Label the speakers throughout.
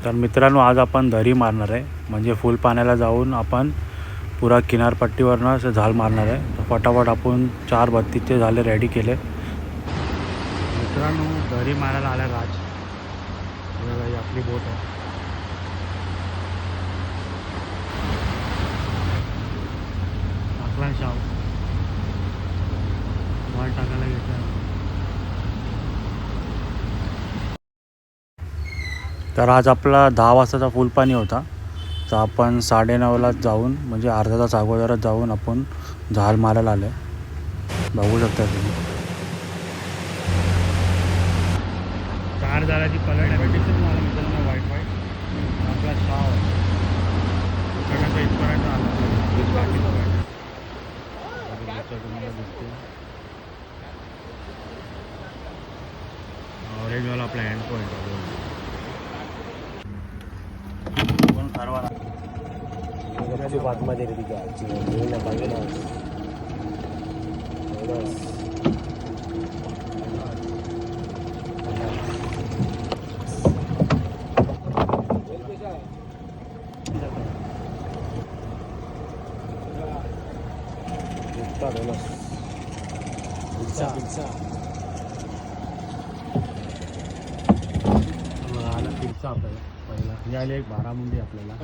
Speaker 1: तर मित्रांनो, आज आपण दरी मारणार आहे, म्हणजे फुल पाण्याला जाऊन आपण पुरा किनारपट्टीवरनं असं झाल मारणार आहे. तर फटाफट आपण 4 बत्तीचे झाले रेडी केले. मित्रांनो, दरी मारायला आला राज. ही आपली बोट आहे. टाकला शाव बॉल टाकायला घेतला. तर आज आपला 10 वाजताचा फुल पाणी होता. तर आपण 9:30लाच जाऊन, म्हणजे अर्धा तास अगोदरच जाऊन आपण झाल मारायला आले. बघू शकता तुम्ही. 4 झाडाची कलर डायबिटीस तुम्हाला मित्रांनो, वाईट आपला शाव इकडनं इथपर्यंत आला. तुम्हाला दिसते ऑरेंजवाला आपला हँड पॉईंट पण ठरवा
Speaker 2: बातमध्ये रे तिच्या पाहिजे ना.
Speaker 1: आला पिरचा आपल्याला पहिला. हे आले एक बारामुंडी आपल्याला.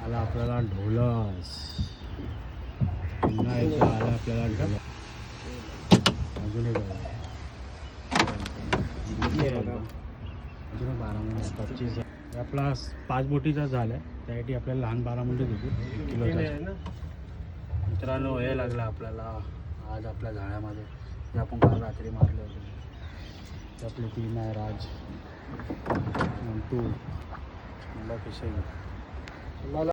Speaker 1: आला आपल्याला ढोलस. पुन्हा एकदा आला आपल्याला ढोलस. अजून एक अजून बारामुंडी 25 आपला 5 बोटीचा झाला आहे. त्यासाठी आपल्याला लहान बारामुंडी देतो 1 किलोचा. मित्रांनो, हे लागलं आपल्याला आज आपल्या झाडामध्ये, जे आपण काल रात्री मारले होते. ते आपले 3 आहे, राज, मंटू, मला पिशे.